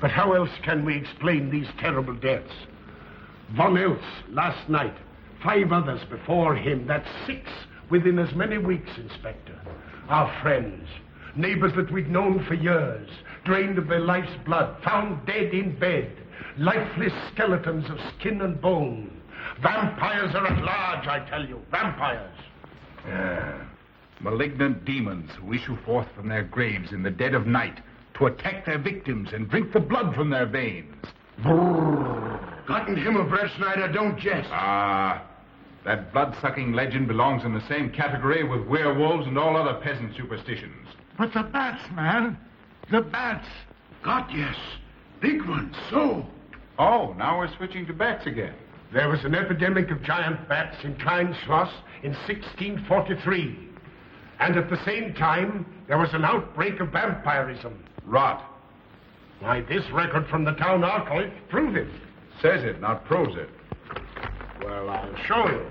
But how else can we explain these terrible deaths? Von Elst last night, 5 others before him. That's 6 within as many weeks, Inspector. Our friends, neighbors that we'd known for years, drained of their life's blood, found dead in bed, lifeless skeletons of skin and bone. Vampires are at large, I tell you. Vampires. Yeah. Malignant demons who issue forth from their graves in the dead of night to attack their victims and drink the blood from their veins. Brrr. Gotten Himmelbrecht, Schneider, don't jest. That blood-sucking legend belongs in the same category with werewolves and all other peasant superstitions. But the bats, man. The bats. God, yes. Big ones, so. Oh, now we're switching to bats again. There was an epidemic of giant bats in Klein Schloss in 1643. And at the same time, there was an outbreak of vampirism. Rot. Why, this record from the town archive proves it. Says it, not proves it. Well, I'll show you.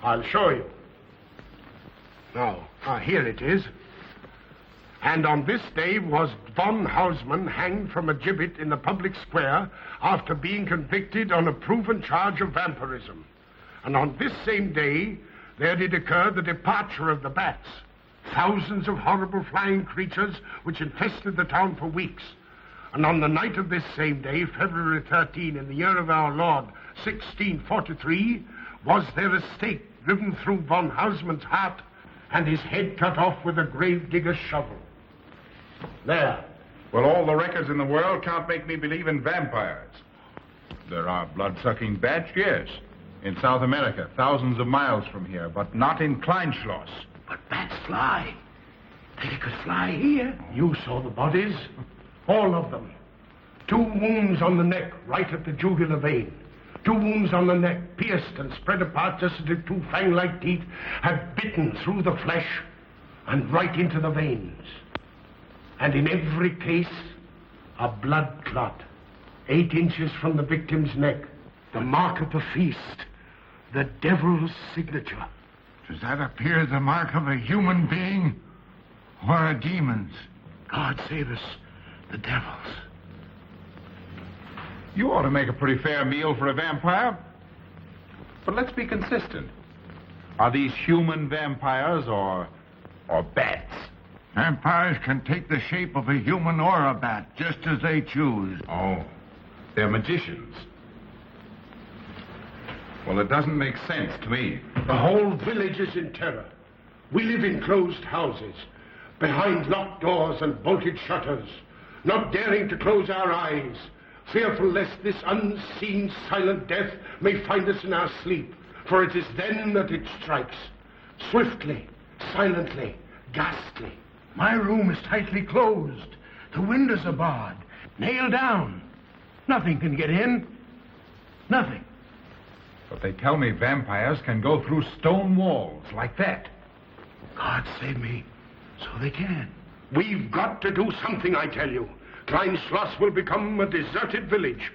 I'll show you. Now, here it is. And on this day was von Hausmann hanged from a gibbet in the public square after being convicted on a proven charge of vampirism. And on this same day, there did occur the departure of the bats, thousands of horrible flying creatures which infested the town for weeks. And on the night of this same day, February 13, in the year of our Lord, 1643, was there a stake driven through von Hausmann's heart and his head cut off with a grave digger's shovel. There. Well, all the records in the world can't make me believe in vampires. There are blood-sucking bats, yes. In South America, thousands of miles from here, but not in Kleinschloss. But bats fly. They could fly here. You saw the bodies. All of them. 2 wounds on the neck, right at the jugular vein. 2 wounds on the neck, pierced and spread apart just as if 2 fang-like teeth had bitten through the flesh and right into the veins. And in every case, a blood clot, 8 inches from the victim's neck. The mark of the feast, the devil's signature. Does that appear the mark of a human being or a demon's? God save us, the devil's. You ought to make a pretty fair meal for a vampire. But let's be consistent. Are these human vampires or bats? Vampires can take the shape of a human or a bat, just as they choose. Oh, they're magicians. Well, it doesn't make sense to me. The whole village is in terror. We live in closed houses, behind locked doors and bolted shutters, not daring to close our eyes, fearful lest this unseen, silent death may find us in our sleep, for it is then that it strikes. Swiftly, silently, ghastly. My room is tightly closed. The windows are barred, nailed down. Nothing can get in. Nothing. But they tell me vampires can go through stone walls like that. God save me. So they can. We've got to do something, I tell you. Klein Schloss will become a deserted village.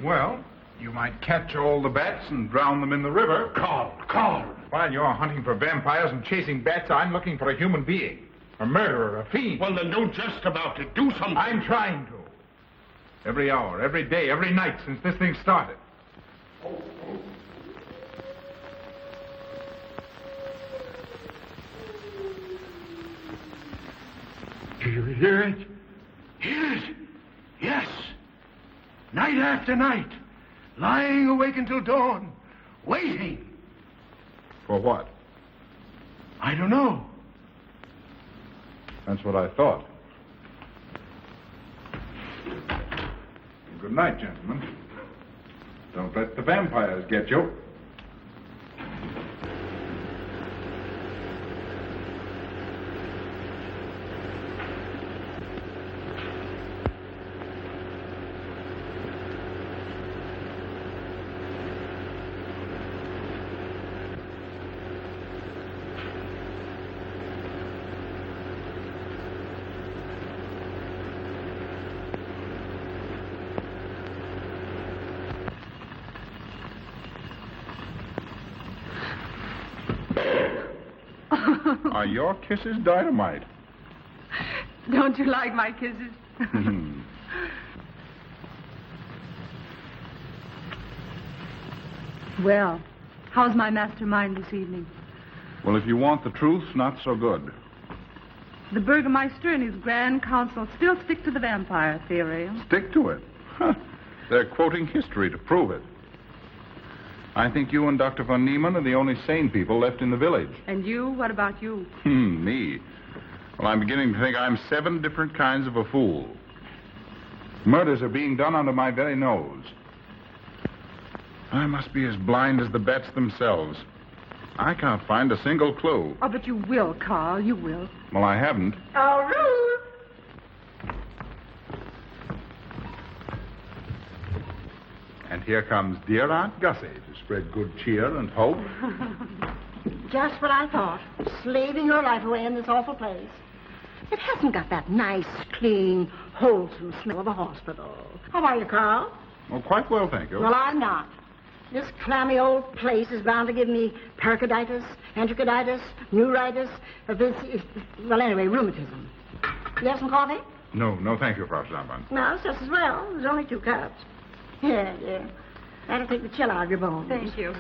Well, you might catch all the bats and drown them in the river. Carl. While you're hunting for vampires and chasing bats, I'm looking for a human being. A murderer, a fiend. Well, then don't jest about it. Do something. I'm trying to. Every hour, every day, every night since this thing started. Do you hear it? Hear it? Yes. Night after night. Lying awake until dawn. Waiting. For what? I don't know. That's what I thought. Good night, gentlemen. Don't let the vampires get you. Are your kisses dynamite? Don't you like my kisses? Well, how's my mastermind this evening? Well, if you want the truth, not so good. The Burgermeister and his Grand Council still stick to the vampire theory. Stick to it. Huh. They're quoting history to prove it. I think you and Dr. von Niemann are the only sane people left in the village. And you? What about you? Me. Well, I'm beginning to think I'm 7 different kinds of a fool. Murders are being done under my very nose. I must be as blind as the bats themselves. I can't find a single clue. Oh, but you will, Carl. You will. Well, I haven't. Oh, Ruth! And here comes dear Aunt Gussie to spread good cheer and hope. Just what I thought. Slaving her life away in this awful place. It hasn't got that nice, clean, wholesome smell of a hospital. How are you, Carl? Well, quite well, thank you. Well, I'm not. This clammy old place is bound to give me pericarditis, enterocolitis, neuritis, well, anyway, rheumatism. You have some coffee? No, thank you, Frau Schnappmann. No, it's just as well. There's only 2 cups. Yeah. That'll take the chill out of your bones. Thank you.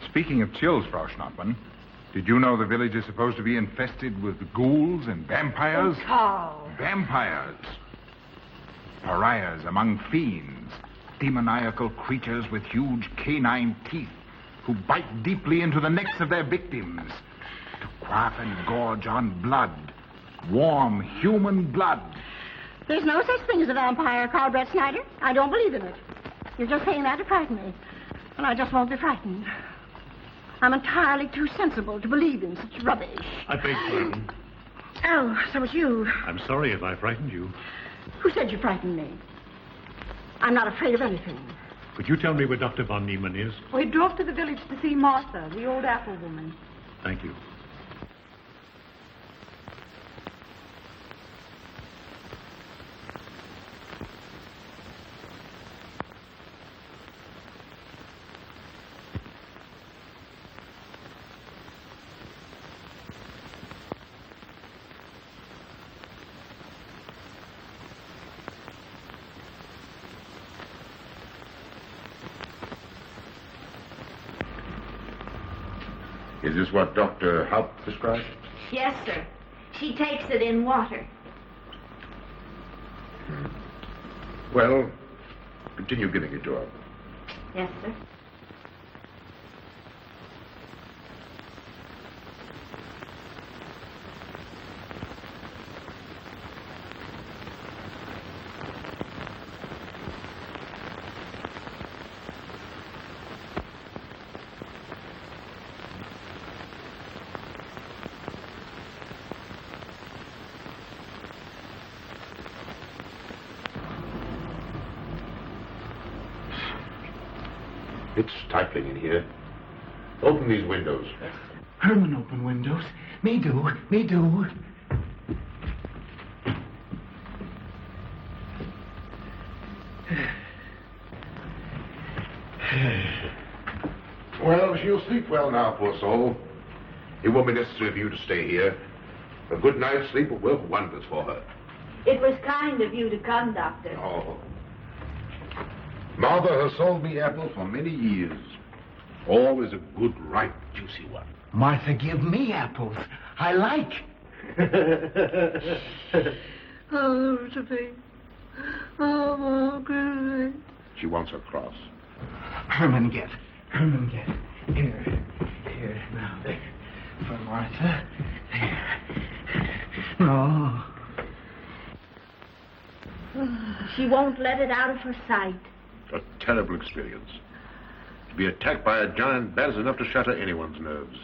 Speaking of chills, Frau Schnappmann, did you know the village is supposed to be infested with ghouls and vampires? Oh, Carl. Vampires. Pariahs among fiends. Demoniacal creatures with huge canine teeth who bite deeply into the necks of their victims to quaff and gorge on blood. Warm human blood. There's no such thing as a vampire, Carl Brett Snyder. I don't believe in it. You're just saying that to frighten me. And I just won't be frightened. I'm entirely too sensible to believe in such rubbish. I beg pardon. Oh, so it's you. I'm sorry if I frightened you. Who said you frightened me? I'm not afraid of anything. Could you tell me where Dr. von Niemann is? We drove to the village to see Martha, the old apple woman. Thank you. Is this what Dr. Haupt prescribed? Yes, sir. She takes it in water. Well, continue giving it to her. Yes, sir. It's stifling in here. Open these windows. Herman open windows. Me do. Well, she'll sleep well now, poor soul. It won't be necessary for you to stay here. A good night's sleep will work wonders for her. It was kind of you to come, Doctor. Oh. Mother has sold me apples for many years. Always a good, ripe, juicy one. Martha, give me apples. I like. Oh, Josephine. Oh, good. She wants her cross. Herman, get. Here. Now, there. For Martha. There. No. She won't let it out of her sight. A terrible experience. To be attacked by a giant bat is enough to shatter anyone's nerves.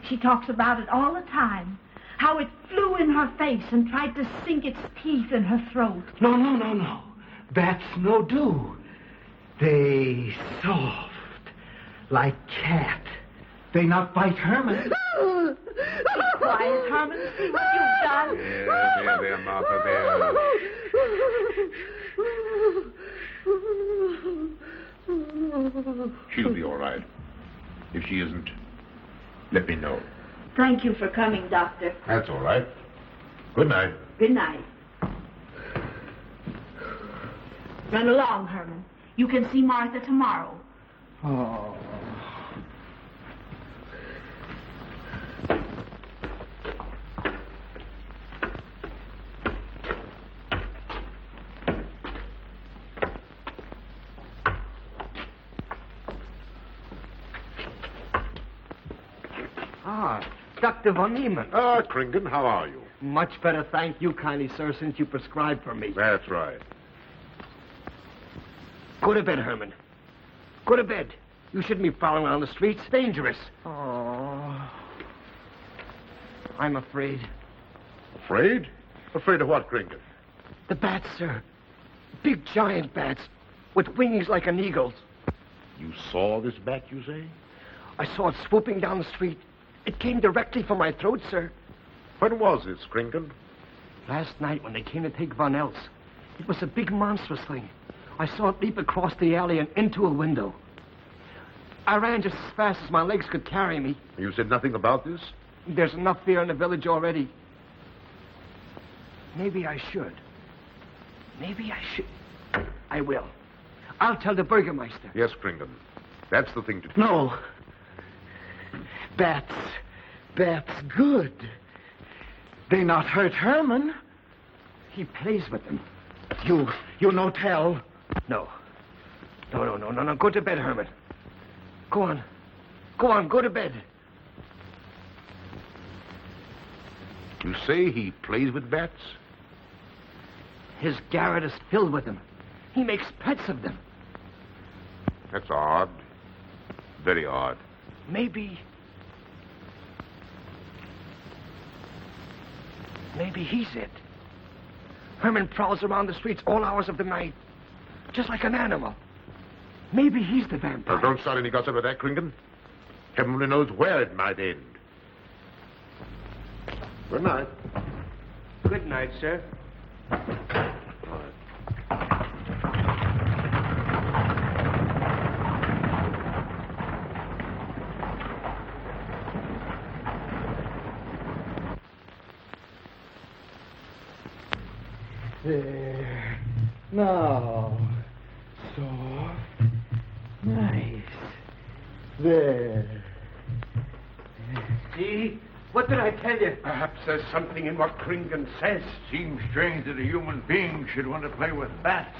She talks about it all the time. How it flew in her face and tried to sink its teeth in her throat. No. Bats no do. They soft. Like cat. They not bite Herman. Quiet, Herman. See what you've done. There, Martha, there. She'll be all right. If she isn't, let me know. Thank you for coming, Doctor. That's all right. Good night. Good night. Run along, Herman. You can see Martha tomorrow. Oh. Dr. Von Niemann. Ah, Kringen, how are you? Much better, thank you kindly, sir, since you prescribed for me. That's right. Go to bed, Herman. Go to bed. You shouldn't be prowling around the streets. Dangerous. Oh. I'm afraid. Afraid? Afraid of what, Kringen? The bats, sir. Big, giant bats with wings like an eagle's. You saw this bat, you say? I saw it swooping down the street. It came directly for my throat, sir. When was this, Kringen? Last night when they came to take Von Eltz. It was a big monstrous thing. I saw it leap across the alley and into a window. I ran just as fast as my legs could carry me. You said nothing about this? There's enough fear in the village already. Maybe I should. Maybe I should. I will. I'll tell the Burgermeister. Yes, Kringen. That's the thing to do. No. Bats. Bats good. They not hurt Herman. He plays with them. You no tell. No. No. Go to bed, Herman. Go on. Go to bed. You say he plays with bats? His garret is filled with them. He makes pets of them. That's odd. Very odd. Maybe he's it. Herman prowls around the streets all hours of the night, just like an animal. Maybe he's the vampire. Now, don't start any gossip of that, Kringen. Heaven only knows where it might end. Good night. Good night, sir. There. Now. Soft. Nice. There. See? What did I tell you? Perhaps there's something in what Kringen says. Seems strange that a human being should want to play with bats.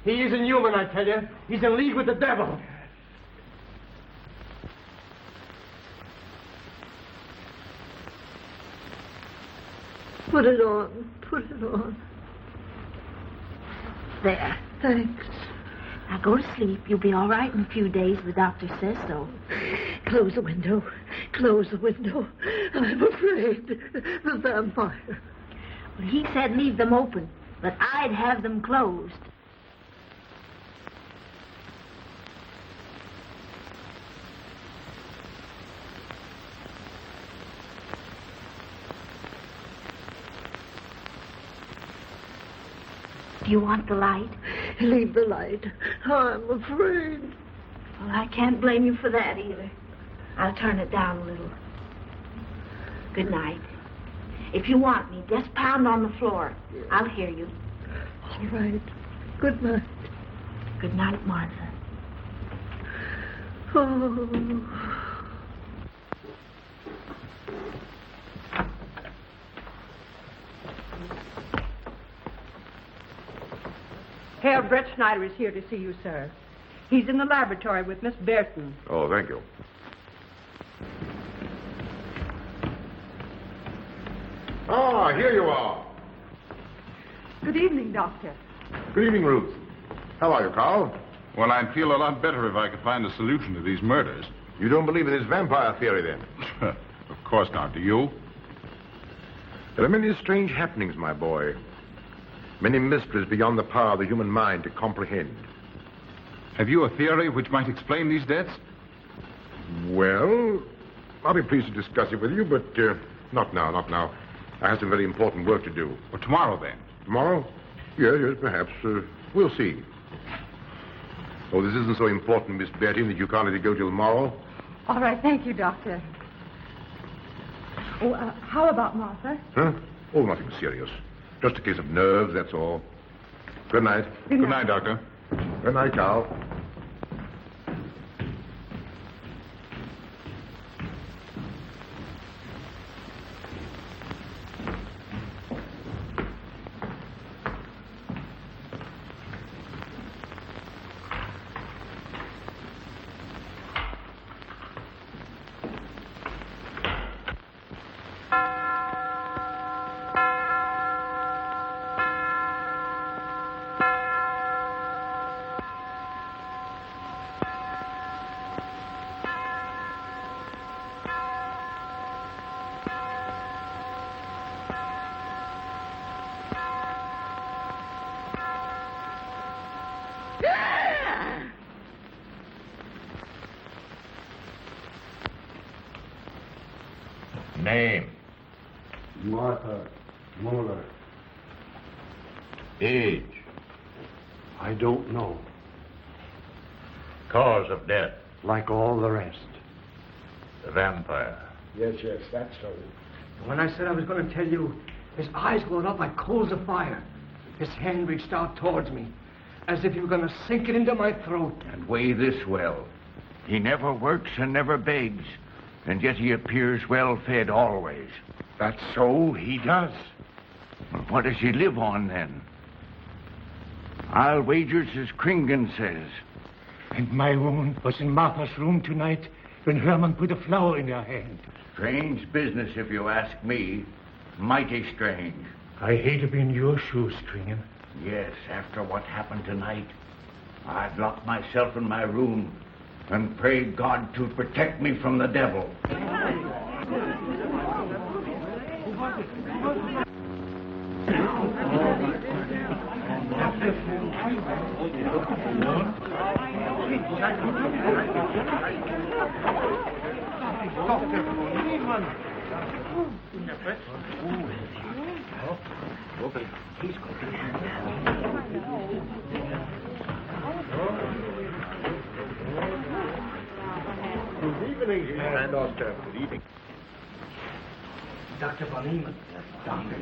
He isn't human, I tell you. He's in league with the devil. Put it on. Put it on. There. Thanks. Now go to sleep. You'll be all right in a few days. The doctor says so. Close the window. Close the window. I'm afraid. The vampire. Well, he said leave them open, but I'd have them closed. Do you want the light? Leave the light. I'm afraid. Well, I can't blame you for that either. I'll turn it down a little. Good night. If you want me, just pound on the floor. I'll hear you. All right. Good night. Good night, Martha. Oh. Herr Brett Schneider is here to see you, sir. He's in the laboratory with Miss Bertin. Oh, thank you. Ah, here you are. Good evening, Doctor. Good evening, Ruth. How are you, Carl? Well, I'd feel a lot better if I could find a solution to these murders. You don't believe in this vampire theory, then? Of course not. Do you? There are many strange happenings, my boy. Many mysteries beyond the power of the human mind to comprehend. Have you a theory which might explain these deaths? Well, I'll be pleased to discuss it with you, but not now. I have some very important work to do. Well, tomorrow, then. Tomorrow? Yes, perhaps. We'll see. Oh, this isn't so important, Miss Bertin, that you can't let it go till tomorrow. All right, thank you, Doctor. Oh, how about Martha? Huh? Oh, nothing serious. Just a case of nerves, that's all. Good night. Good Good night, Doctor. Good night, Carl. Name. Martha Muller. Age. I don't know. Cause of death. Like all the rest. The vampire. Yes, that's so. When I said I was going to tell you, his eyes glowed up like coals of fire. His hand reached out towards me, as if he were going to sink it into my throat. And weigh this well. He never works and never begs, and yet he appears well-fed always. That's so, he does. What does he live on, then? I'll wager it's as Kringen says. And my wound was in Martha's room tonight when Herman put a flower in her hand. Strange business, if you ask me. Mighty strange. I hate to be in your shoes, Kringen. Yes, after what happened tonight, I'd lock myself in my room and pray God to protect me from the devil. Good evening, and Doctor. Good evening. Dr. Von Niemann. Doctor.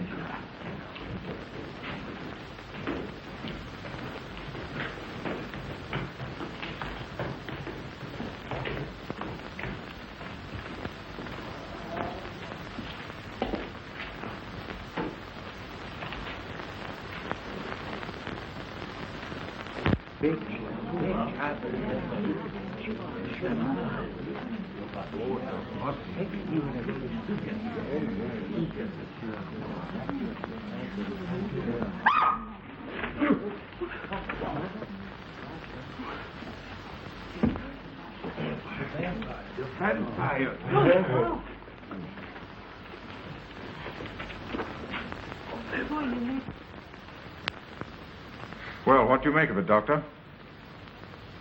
Well, what do you make of it, Doctor?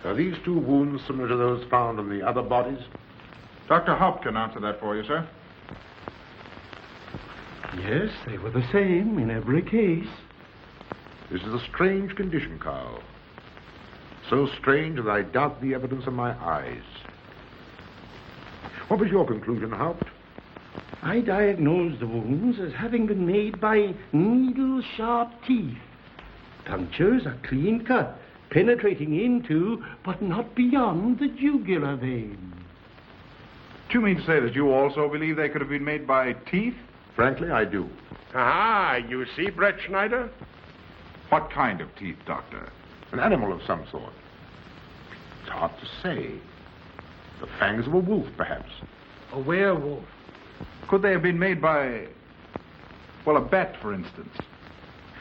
Are these two wounds similar to those found in the other bodies? Dr. Haupt can answer that for you, sir. Yes, they were the same in every case. This is a strange condition, Carl. So strange that I doubt the evidence of my eyes. What was your conclusion, Haupt? I diagnosed the wounds as having been made by needle-sharp teeth. Punctures are clean cut, penetrating into, but not beyond, the jugular vein. Do you mean to say that you also believe they could have been made by teeth? Frankly, I do. Ah, you see, Brett Schneider? What kind of teeth, Doctor? An animal of some sort. It's hard to say. The fangs of a wolf, perhaps. A werewolf. Could they have been made by, well, a bat, for instance?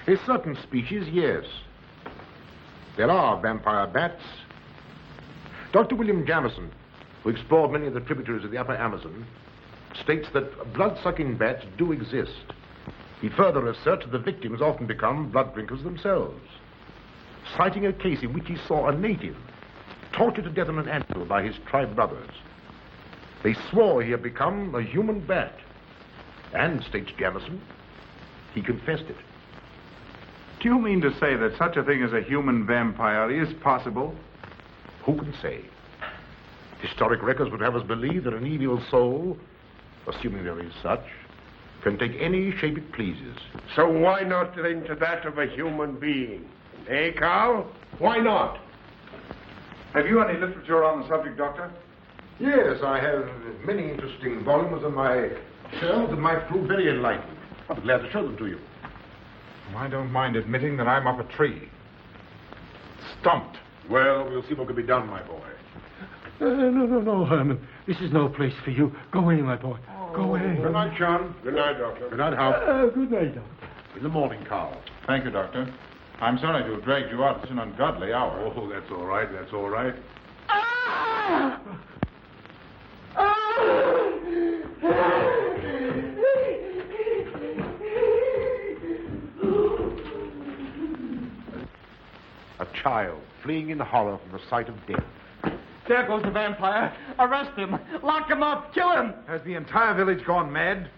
A certain species, yes. There are vampire bats. Dr. William Jamison, who explored many of the tributaries of the upper Amazon, states that blood-sucking bats do exist. He further asserts that the victims often become blood drinkers themselves, citing a case in which he saw a native tortured to death on an anthill by his tribe brothers. They swore he had become a human bat, and, states Jamison, he confessed it. Do you mean to say that such a thing as a human vampire is possible? Who can say? Historic records would have us believe that an evil soul, assuming there is such, can take any shape it pleases. So why not into that of a human being? Eh, Carl? Why not? Have you any literature on the subject, Doctor? Yes, I have many interesting volumes on my shelves that might prove very enlightening. I'll be glad to show them to you. I don't mind admitting that I'm up a tree. Stumped. Well, we'll see what can be done, my boy. No, Herman. This is no place for you. Go away, my boy. Go away. Good night, John. Good night, Doctor. Good night, Hal. Good night, Doctor. In the morning, Carl. Thank you, Doctor. I'm sorry to have dragged you out at an ungodly hour. Oh, that's all right. That's all right. A child fleeing in horror from the sight of death. There goes the vampire. Arrest him. Lock him up. Kill him. Has the entire village gone mad?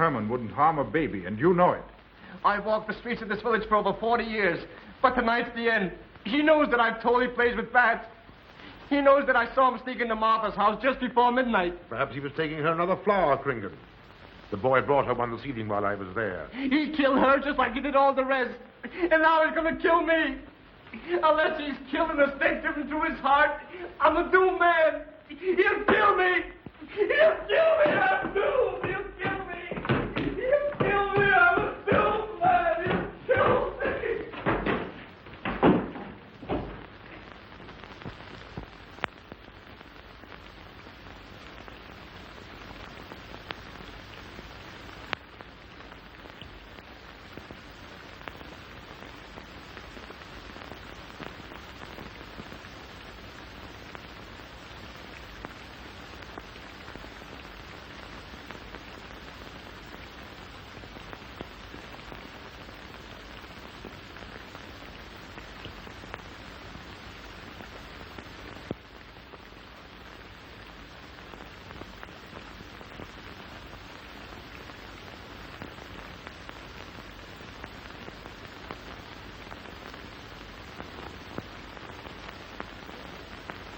Herman wouldn't harm a baby, and you know it. I've walked the streets of this village for over 40 years, but tonight's the end. He knows that I've told he plays with bats. He knows that I saw him sneak into Martha's house just before midnight. Perhaps he was taking her another flower, Kringan. The boy brought her one this evening while I was there. He killed her just like he did all the rest. And now he's going to kill me. Unless he's killed an estate given to his heart, I'm a doomed man. He'll kill me. He'll kill me. I'm doomed. He'll kill me. He'll kill me. I'm a doomed man. He'll kill me.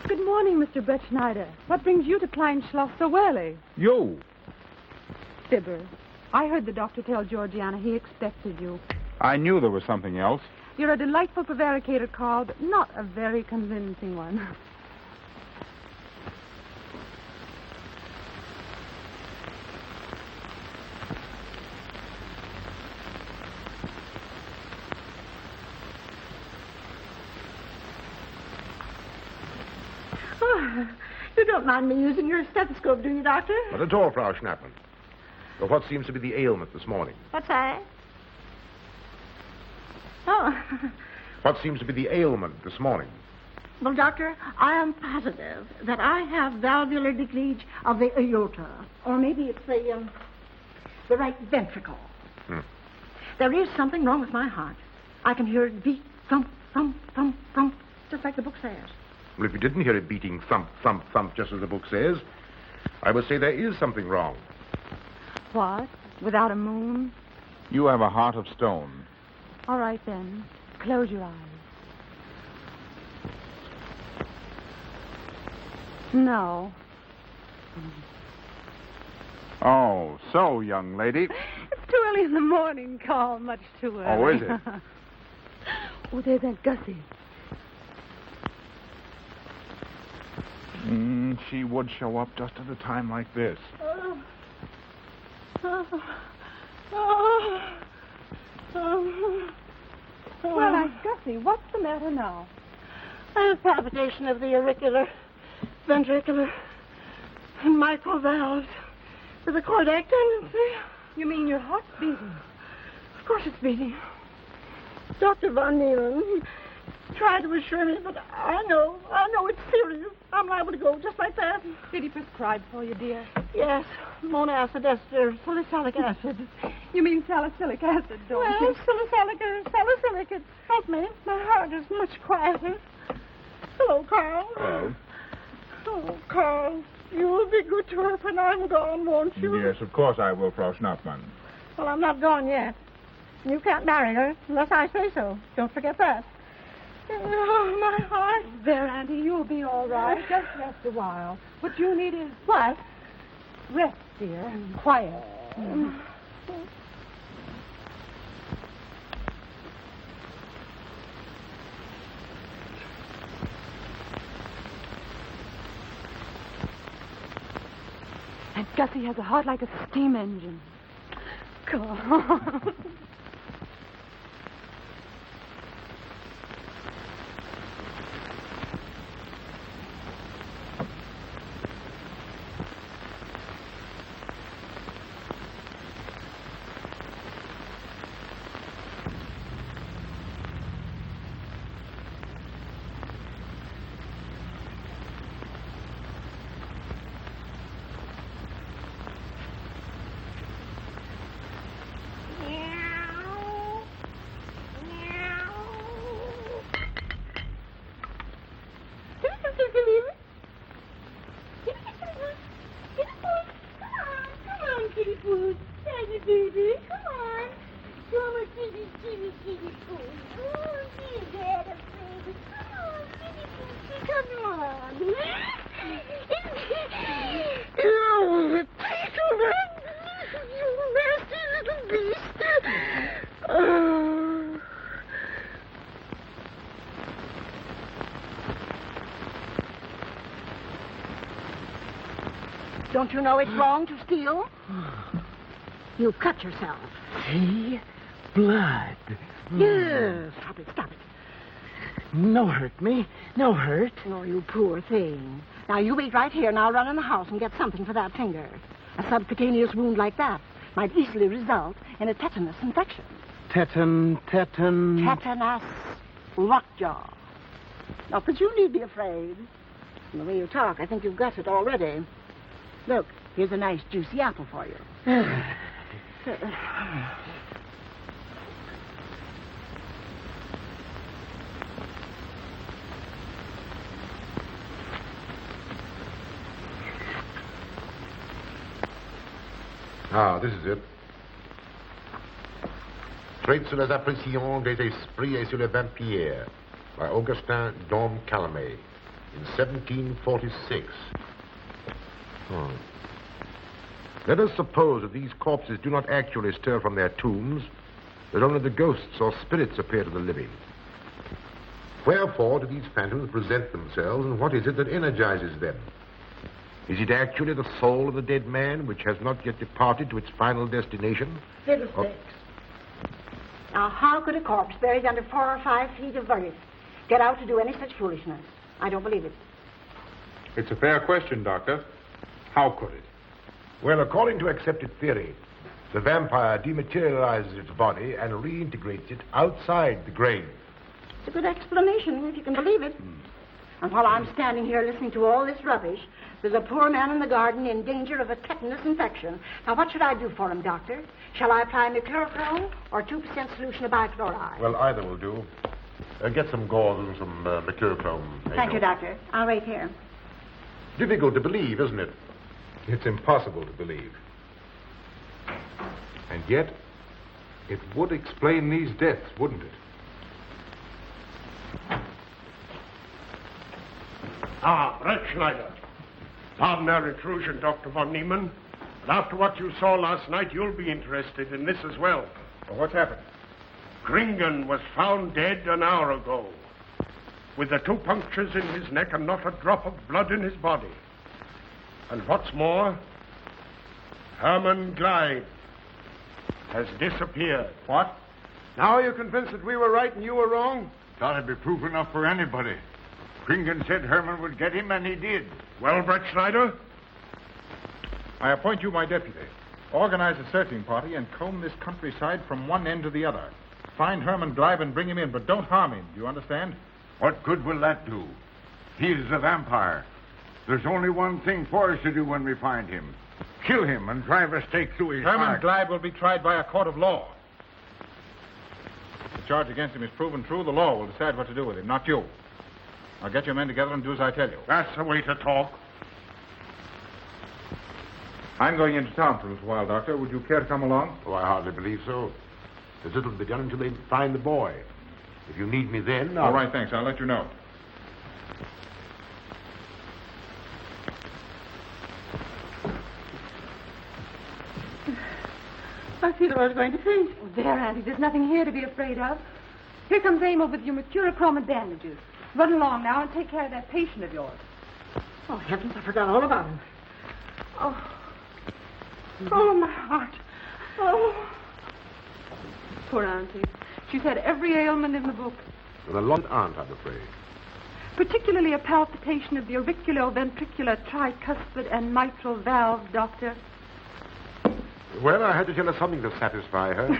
Good morning, Mr. Brett Schneider. What brings you to Klein Schloss so early? You. Fibber, I heard the doctor tell Georgiana he expected you. I knew there was something else. You're a delightful prevaricator, Carl, but not a very convincing one. Oh, you don't mind me using your stethoscope, do you, Doctor? Not at all, Frau Schnappmann. But what seems to be the ailment this morning? What's that? Oh. What seems to be the ailment this morning? Well, Doctor, I am positive that I have valvular leakage of the aorta. Or maybe it's the right ventricle. There is something wrong with my heart. I can hear it beat, thump, thump, thump, thump, just like the book says. Well, if you didn't hear it beating thump, thump, thump, just as the book says, I would say there is something wrong. What? Without a moon? You have a heart of stone. All right, then. Close your eyes. No. Oh, so, young lady. It's too early in the morning, Carl. Much too early. Oh, is it? Oh, there's Aunt Gussie. She would show up just at a time like this. Well, Aunt Gussie, what's the matter now? I have palpitation of the auricular, ventricular, and mitral valves with a cardiac tendency. You mean your heart's beating? Of course it's beating. Dr. Von Neelen tried to assure me, but I know it's serious. I'm liable to go just like that. Did he prescribe for you, dear? Yes, monacid ester, salicylic acid. You mean salicylic acid, don't Well, you? salicylic, it helped me. My heart is much quieter. Hello, Carl. Hello. Oh, Carl, you'll be good to her when I'm gone, won't you? Yes, of course I will, Frau Schnappmann. Well, I'm not gone yet. You can't marry her unless I say so. Don't forget that. Oh, my heart. There, Auntie, you'll be all right. Just rest a while. What you need is What? rest, dear, and quiet. And Gussie has a heart like a steam engine. God. Don't you know it's wrong to steal? You cut yourself. See? Blood. Yes. Stop it, stop it. No hurt me. No hurt. Oh, you poor thing. Now, you wait right here, and I'll run in the house and get something for that finger. A subcutaneous wound like that might easily result in a tetanus infection. Tetanus. Tetanus lockjaw. Not that you need be afraid. From the way you talk, I think you've got it already. Look, here's a nice juicy apple for you. Ah, this is it. Traits sur les impressions des esprits et sur les vampires by Augustin Dom Calame in 1746. Let us suppose that these corpses do not actually stir from their tombs, that only the ghosts or spirits appear to the living. Wherefore do these phantoms present themselves, and what is it that energizes them? Is it actually the soul of the dead man which has not yet departed to its final destination? Fiddlesticks. Now, how could a corpse buried under 4 or 5 feet of earth get out to do any such foolishness? I don't believe it. It's a fair question, Doctor. How could it? Well, according to accepted theory, the vampire dematerializes its body and reintegrates it outside the grave. It's a good explanation, if you can believe it. And while I'm standing here listening to all this rubbish, there's a poor man in the garden in danger of a tetanus infection. Now, what should I do for him, Doctor? Shall I apply mercurochrome or 2% solution of bichloride? Well, either will do. Get some gauze and some mercurochrome. Thank you, Doctor. I'll wait here. Difficult to believe, isn't it? It's impossible to believe. And yet, it would explain these deaths, wouldn't it? Ah, Brett Schneider. Pardon our intrusion, Dr. von Niemann. But after what you saw last night, you'll be interested in this as well. Well, what's happened? Kringen was found dead an hour ago, with the 2 punctures in his neck and not a drop of blood in his body. And what's more, Herman Gleib has disappeared. What? Now you're convinced that we were right and you were wrong? That'd be proof enough for anybody. Kringen said Herman would get him, and he did. Well, Brett Schneider? I appoint you my deputy. Organize a searching party and comb this countryside from one end to the other. Find Herman Gleib and bring him in, but don't harm him. Do you understand? What good will that do? He is a vampire. There's only one thing for us to do when we find him. Kill him and drive a stake through his Herman heart. Gleib will be tried by a court of law. If the charge against him is proven true, the law will decide what to do with him, not you. Now get your men together and do as I tell you. That's the way to talk. I'm going into town for a little while, Doctor. Would you care to come along? Oh, I hardly believe so. There's little to be done until they find the boy. If you need me then, All right, thanks. I'll let you know. I feel I was going to faint. Oh, there, Auntie, there's nothing here to be afraid of. Here comes Emil with your mercurochrome and bandages. Run along now and take care of that patient of yours. Oh, heavens, I forgot all about him. Oh. Oh, my heart. Oh. Poor Auntie. She's had every ailment in the book. And a lot aren't, I'm afraid. Particularly a palpitation of the auriculoventricular tricuspid and mitral valve, Doctor. Well, I had to tell her something to satisfy her.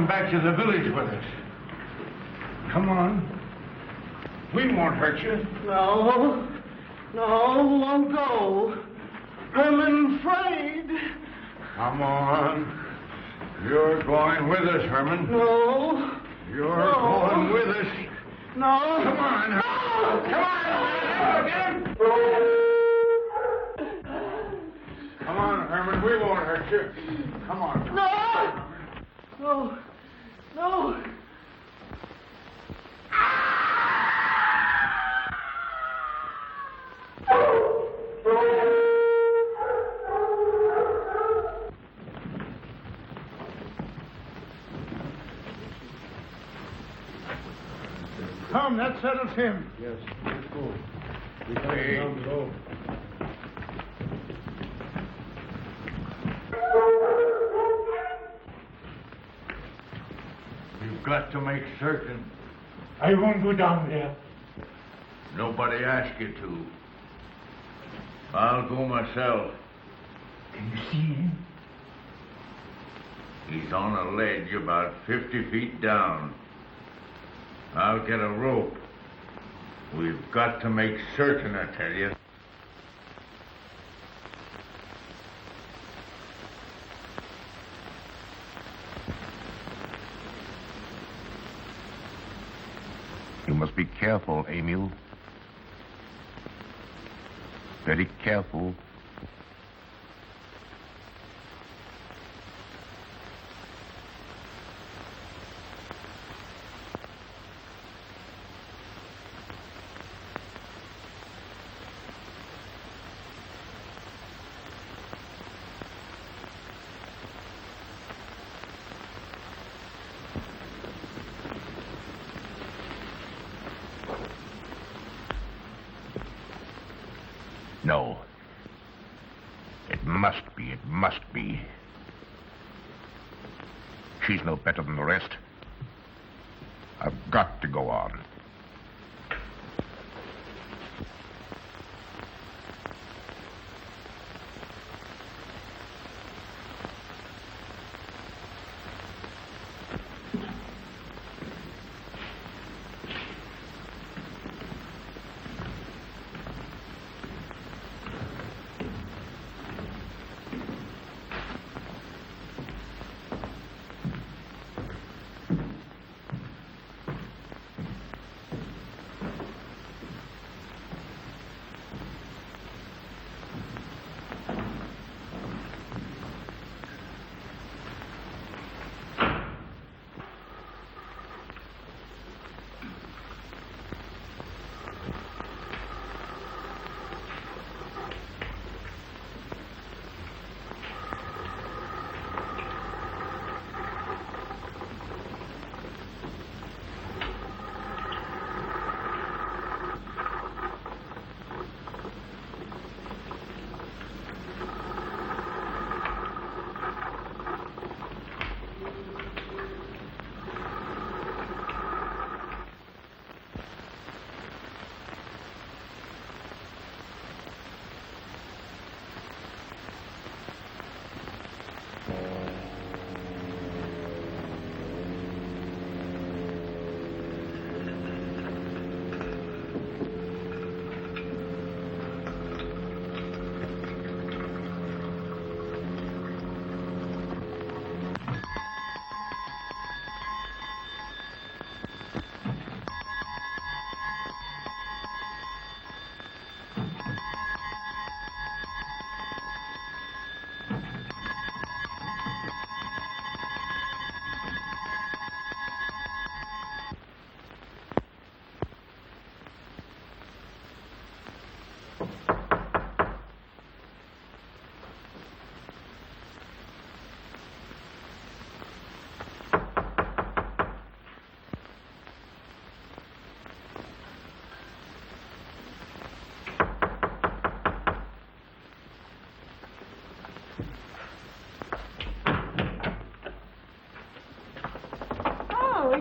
come back to the village with us. Come on. We won't hurt you. No, won't go. Herman afraid. Come on. You're going with us, Herman. No. You're going with us. No. Come on. No. Come on. Get him. Come on, Herman. We won't hurt you. Come on. No. Come, that settles him. Yes, let's go. We're Hey. down the road. You've got to make certain. I won't go down there. Nobody asked you to. I'll go myself. Can you see him? He's on a ledge about 50 feet down. I'll get a rope. We've got to make certain, I tell you. You must be careful, Emil. Very careful. No. It must be. She's no better than the rest. I've got to go on.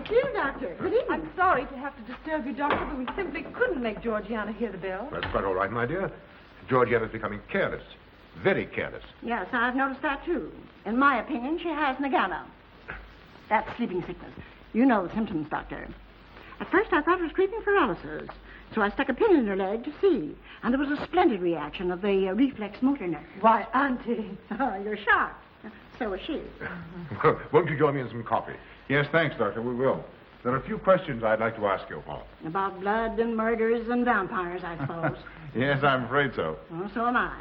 Dear Doctor, good evening. I'm sorry to have to disturb you, Doctor, but we simply couldn't make Georgiana hear the bell. That's quite all right, my dear. Georgiana's becoming careless. Very careless. Yes, I've noticed that, too. In my opinion, she has Nagana. That's sleeping sickness. You know the symptoms, Doctor. At first, I thought it was creeping paralysis, so I stuck a pin in her leg to see. And there was a splendid reaction of the reflex motor nerve. Why, Auntie. Oh, you're shocked. So was she. Won't you join me in some coffee? Yes, thanks, Doctor. We will. There are a few questions I'd like to ask you, Paul. About blood and murders and vampires, I suppose. Yes, I'm afraid so. Oh, so am I.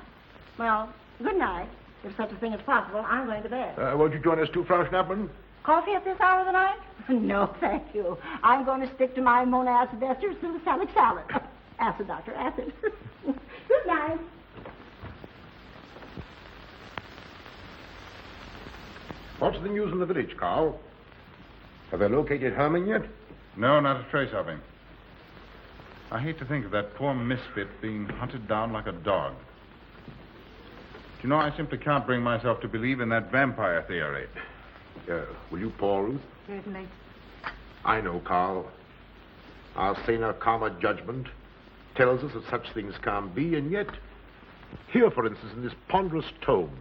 Well, good night. If such a thing is possible, I'm going to bed. Won't you join us too, Frau Schnappmann? Coffee at this hour of the night? No, thank you. I'm going to stick to my monacid ester salicylic salad. Acid, Doctor, acid. Good night. What's the news in the village, Carl? Have they located Herman yet? No, not a trace of him. I hate to think of that poor misfit being hunted down like a dog. Do you know, I simply can't bring myself to believe in that vampire theory. Will you pour, Ruth? Certainly. I know, Carl. Our saner, calmer judgment tells us that such things can't be, and yet, here, for instance, in this ponderous tome,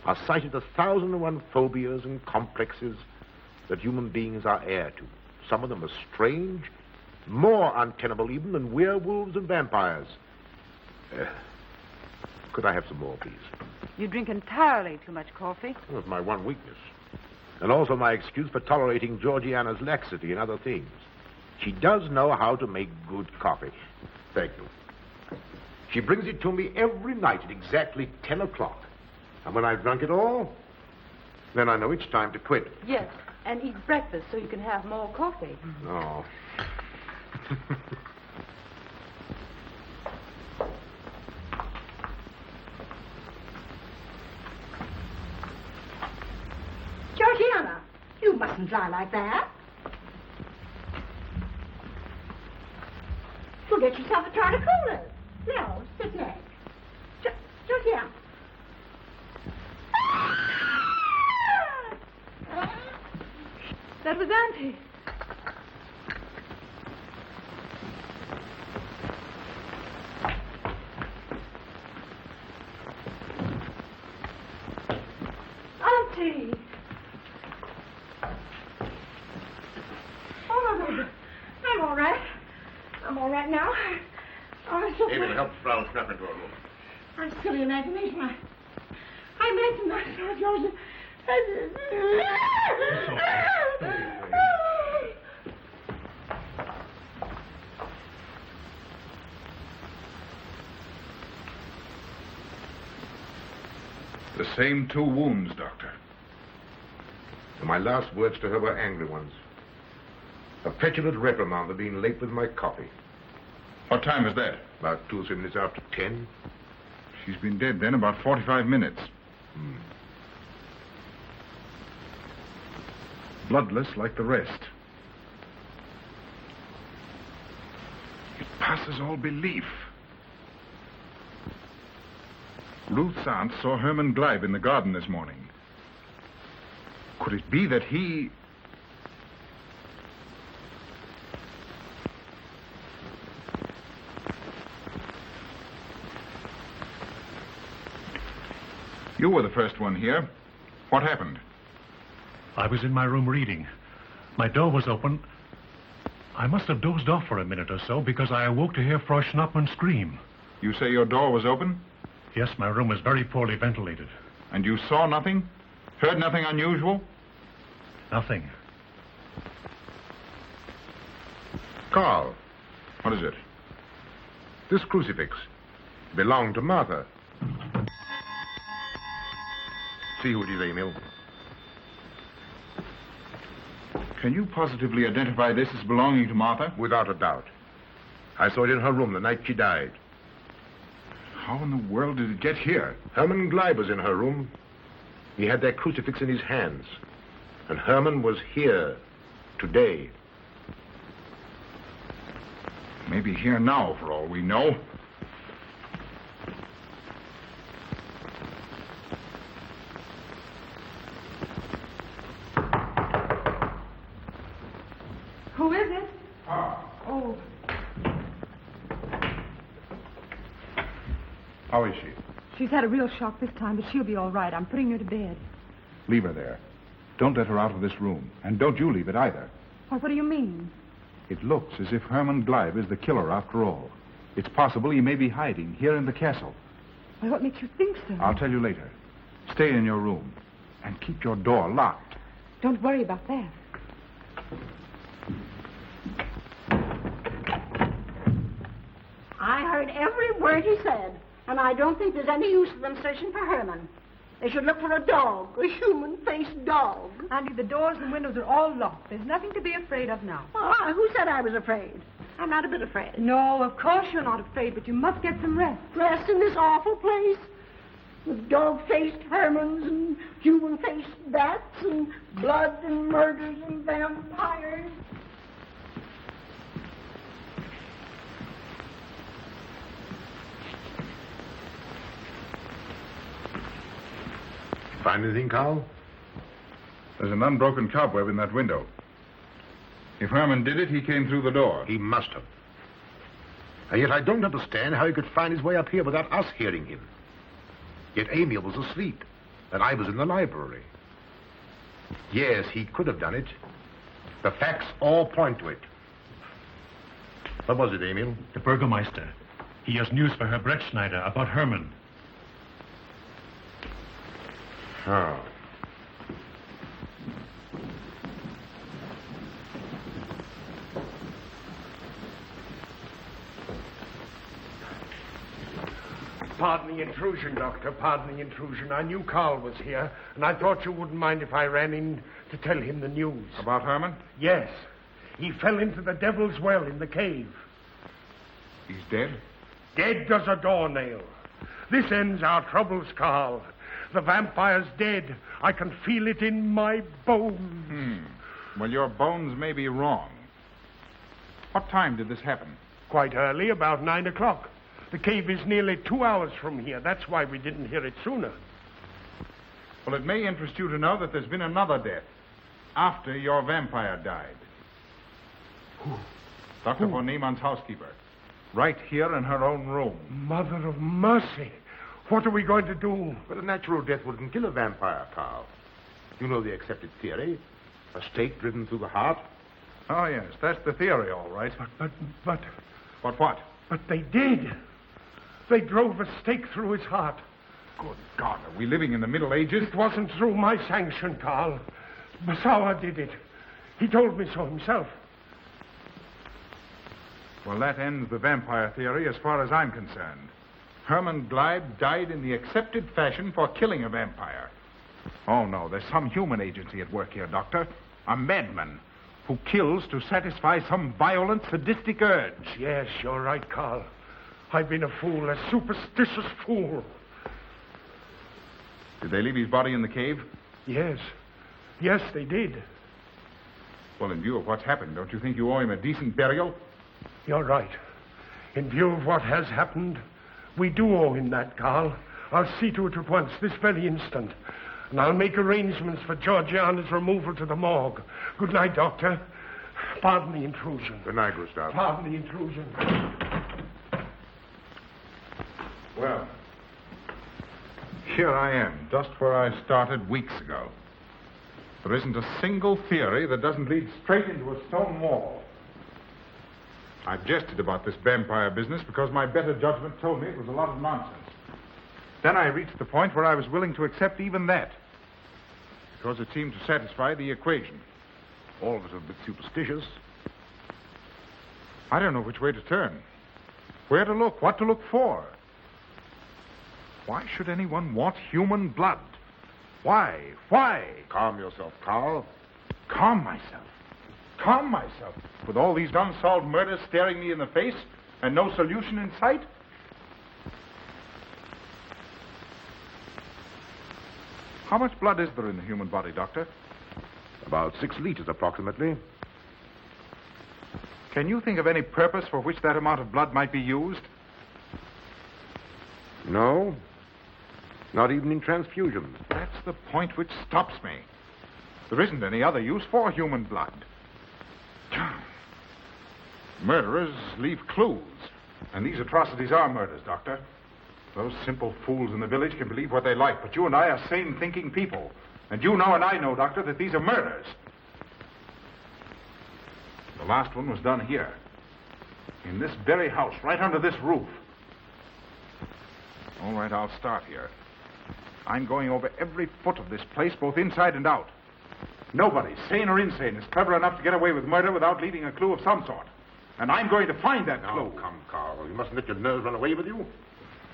are cited 1,001 phobias and complexes that human beings are heir to. Some of them are strange, more untenable even than werewolves and vampires. Could I have some more, please? You drink entirely too much coffee. That's my one weakness. And also my excuse for tolerating Georgiana's laxity and other things. She does know how to make good coffee. Thank you. She brings it to me every night at exactly 10 o'clock. And when I've drunk it all, then I know it's time to quit. Yes, and eat breakfast so you can have more coffee. Oh. Georgiana, you mustn't lie like that. You'll get yourself a torticolis. No, sit next. Georgiana. That was Auntie. Auntie. Oh, I'm all right. I'm all right now. Oh, I'm so David, help Frau Schnappmann to her room. I'm silly imagination. I imagine myself, George. The same 2 wounds, Doctor. And my last words to her were angry ones. A petulant reprimand for being late with my coffee. What time is that? About 2 or 3 minutes after 10. She's been dead then about 45 minutes. Bloodless like the rest. It passes all belief. Ruth's aunt saw Herman Gleib in the garden this morning. Could it be that he... You were the first one here. What happened? I was in my room reading. My door was open. I must have dozed off for a minute or so because I awoke to hear Frau Schnappmann scream. You say your door was open? Yes, my room was very poorly ventilated. And you saw nothing? Heard nothing unusual? Nothing. Carl, What is it? this crucifix belonged to Martha. See who it is, Emil. Can you positively identify this as belonging to Martha? Without a doubt. I saw it in her room the night she died. How in the world did it get here? Herman Gleib was in her room. He had that crucifix in his hands. And Herman was here today. Maybe here now, for all we know. Who is it? Oh. How is she? She's had a real shock this time, but she'll be all right. I'm putting her to bed. Leave her there. Don't let her out of this room. And don't you leave it either. What do you mean? It looks as if Herman Gleib is the killer after all. It's possible he may be hiding here in the castle. Well, what makes you think so? I'll tell you later. Stay in your room and keep your door locked. Don't worry about that. I heard every word he said, and I don't think there's any use of them searching for Herman. They should look for a dog, a human-faced dog. Andy, the doors and windows are all locked. There's nothing to be afraid of now. Well, who said I was afraid? I'm not a bit afraid. No, of course you're not afraid, but you must get some rest. Rest in this awful place? With dog-faced Hermans and human-faced bats and blood and murders and vampires. Find anything, Carl? There's an unbroken cobweb in that window. If Herman did it, he came through the door. He must have. And yet I don't understand how he could find his way up here without us hearing him. Yet Amy was asleep, and I was in the library. Yes, he could have done it. The facts all point to it. What was it, Emil? The Burgermeister. He has news for Herr Brettschneider about Herman. Oh. Pardon the intrusion, Doctor. Pardon the intrusion. I knew Carl was here, and I thought you wouldn't mind if I ran in to tell him the news. About Herman? Yes. He fell into the Devil's Well in the cave. He's dead? Dead as a doornail. This ends our troubles, Carl. The vampire's dead. I can feel it in my bones. Well, your bones may be wrong. What time did this happen? Quite early, about 9 o'clock. The cave is nearly 2 hours from here. That's why we didn't hear it sooner. Well, it may interest you to know that there's been another death after your vampire died. Who? Dr. von Niemann's housekeeper. Right here in her own room. Mother of mercy. What are we going to do? Well, a natural death wouldn't kill a vampire, Carl. You know the accepted theory. A stake driven through the heart. Oh, yes, that's the theory, all right. But... But what? But they did. They drove a stake through his heart. Good God, are we living in the Middle Ages? It wasn't through my sanction, Carl. Basawa did it. He told me so himself. Well, that ends the vampire theory as far as I'm concerned. Herman Gleib died in the accepted fashion for killing a vampire. Oh, no, there's some human agency at work here, Doctor. A madman who kills to satisfy some violent, sadistic urge. Yes, you're right, Carl. I've been a fool, a superstitious fool. Did they leave his body in the cave? Yes. Yes, they did. Well, in view of what's happened, don't you think you owe him a decent burial? You're right. In view of what has happened, we do owe him that, Carl. I'll see to it at once, this very instant. And I'll make arrangements for Georgiana's removal to the morgue. Good night, Doctor. Pardon the intrusion. Good night, Gustav. Pardon the intrusion. Well, here I am, just where I started weeks ago. There isn't a single theory that doesn't lead straight into a stone wall. I've jested about this vampire business because my better judgment told me it was a lot of nonsense. Then I reached the point where I was willing to accept even that, because it seemed to satisfy the equation. All of us are a bit superstitious. I don't know which way to turn, where to look, what to look for. Why should anyone want human blood? Why? Why? Calm yourself, Carl. Calm myself. Calm myself. With all these unsolved murders staring me in the face and no solution in sight? How much blood is there in the human body, Doctor? About 6 liters, approximately. Can you think of any purpose for which that amount of blood might be used? No. Not even in transfusions. That's the point which stops me. There isn't any other use for human blood. Murderers leave clues. And these atrocities are murders, Doctor. Those simple fools in the village can believe what they like, but you and I are sane, thinking people. And you know and I know, Doctor, that these are murders. The last one was done here. In this very house, right under this roof. All right, I'll start here. I'm going over every foot of this place, both inside and out. Nobody, sane or insane, is clever enough to get away with murder without leaving a clue of some sort. And I'm going to find that clue. Come, Carl. You mustn't let your nerves run away with you.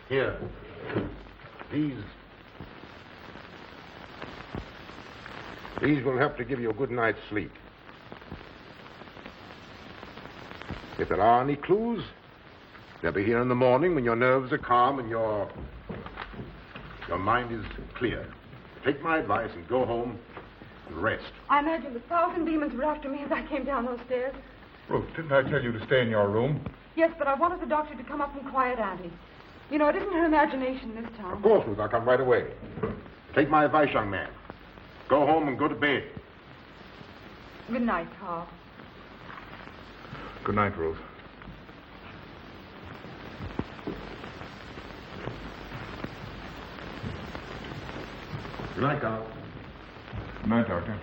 Here. These will help to give you a good night's sleep. If there are any clues, they'll be here in the morning when your nerves are calm and your mind is clear. Take my advice and go home and rest. I imagine 1,000 demons were after me as I came down those stairs. Ruth, didn't I tell you to stay in your room? Yes, but I wanted the doctor to come up and quiet Auntie. You know, it isn't her imagination this time. Of course, Ruth, I'll come right away. Take my advice, young man. Go home and go to bed. Good night, Carl. Good night, Ruth. Good night, Carl. Good night, Doctor.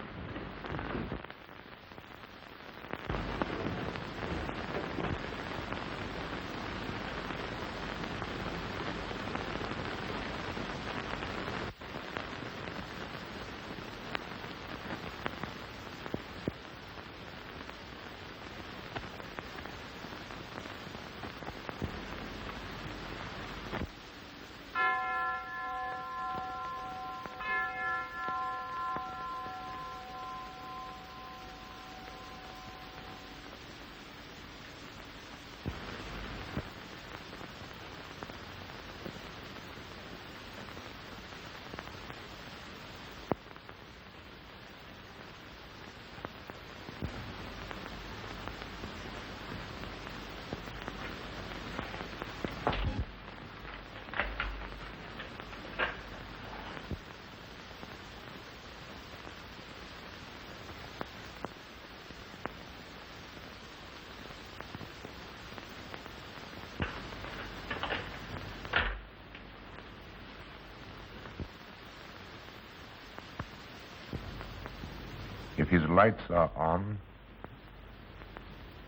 If his lights are on,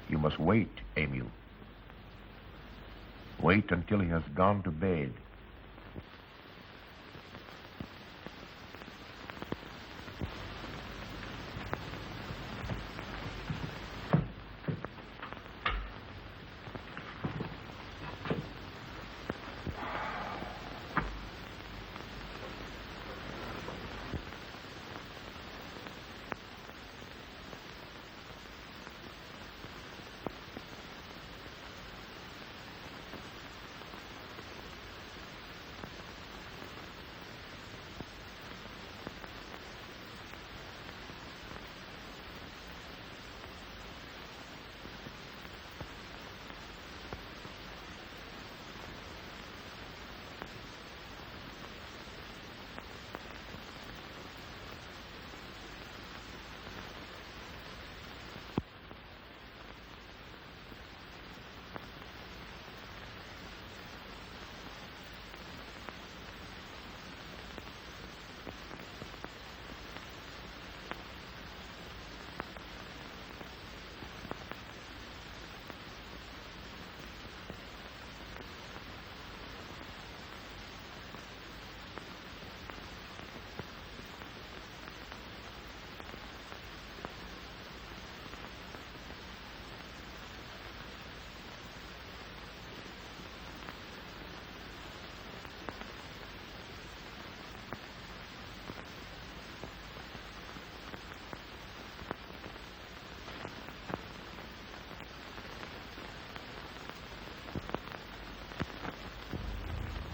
you must wait, Emil. Wait until he has gone to bed.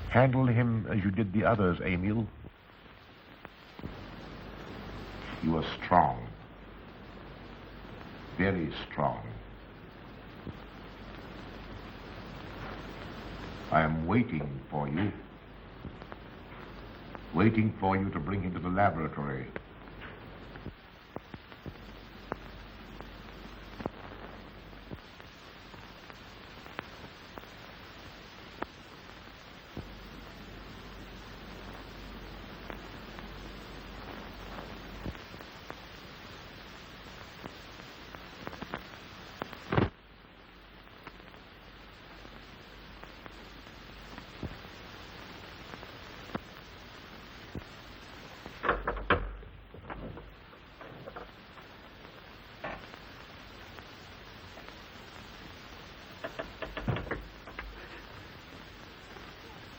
Handle him as you did the others, Emil. You are strong. Very strong. I am waiting for you. Waiting for you to bring him to the laboratory.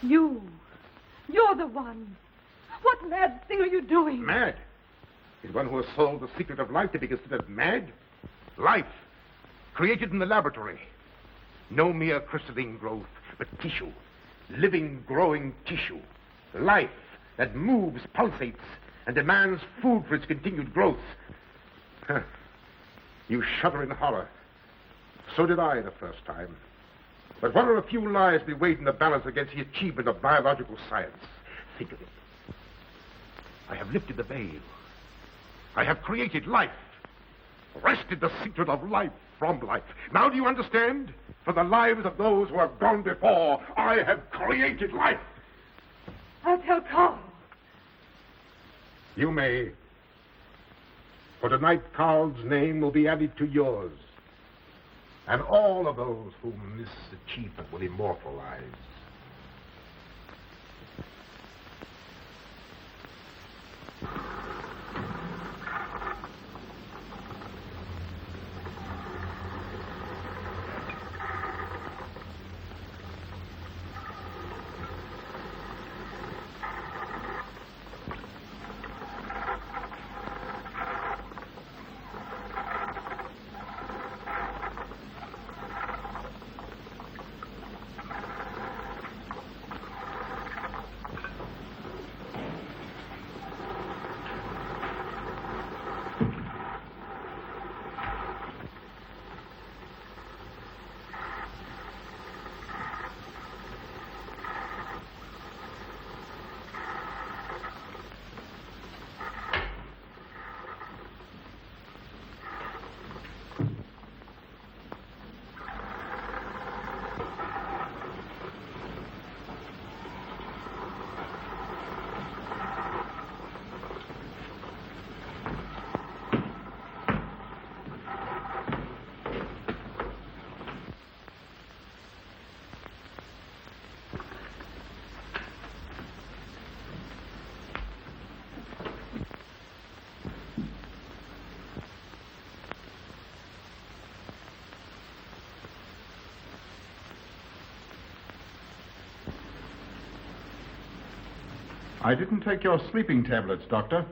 You're the one. What mad thing are you doing? Mad? Is one who has solved the secret of life to be considered mad? Life, created in the laboratory. No mere crystalline growth, but tissue. Living, growing tissue. Life that moves, pulsates, and demands food for its continued growth. Huh. You shudder in horror. So did I the first time. But what are a few lives we weighed in the balance against the achievement of biological science? Think of it. I have lifted the veil. I have created life. Wrested the secret of life from life. Now do you understand? For the lives of those who have gone before, I have created life. I'll tell Carl. You may. For tonight, Carl's name will be added to yours. And all of those whom this achievement will immortalize. I didn't take your sleeping tablets, Doctor.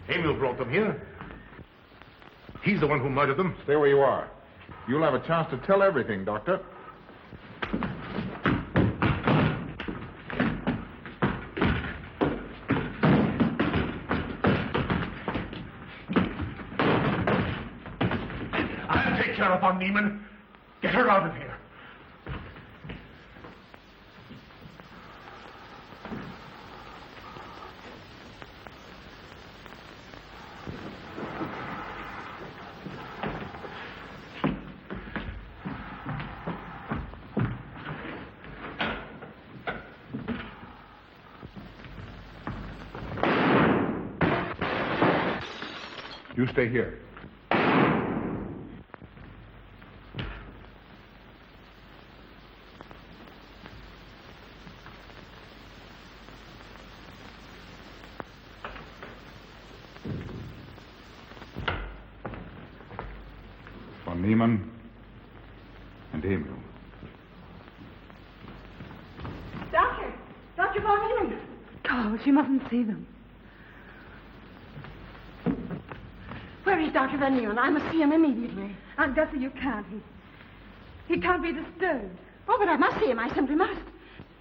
Emil brought them here. He's the one who murdered them. Stay where you are. You'll have a chance to tell everything, Doctor. I'll take care of von Niemann. Get her out of here. You stay here. Von Niemann and Emil. Doctor! Dr. Von Niemann! Carl, she mustn't see them. Where is Dr. Van Niemann? I must see him immediately. Aunt Gussie, you can't. He can't be disturbed. Oh, but I must see him. I simply must.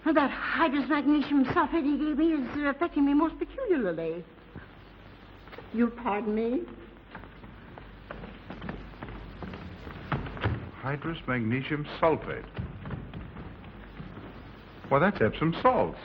That hydrous magnesium sulfate he gave me is affecting me most peculiarly. You'll pardon me? Hydrous magnesium sulfate. Why, that's Epsom salts.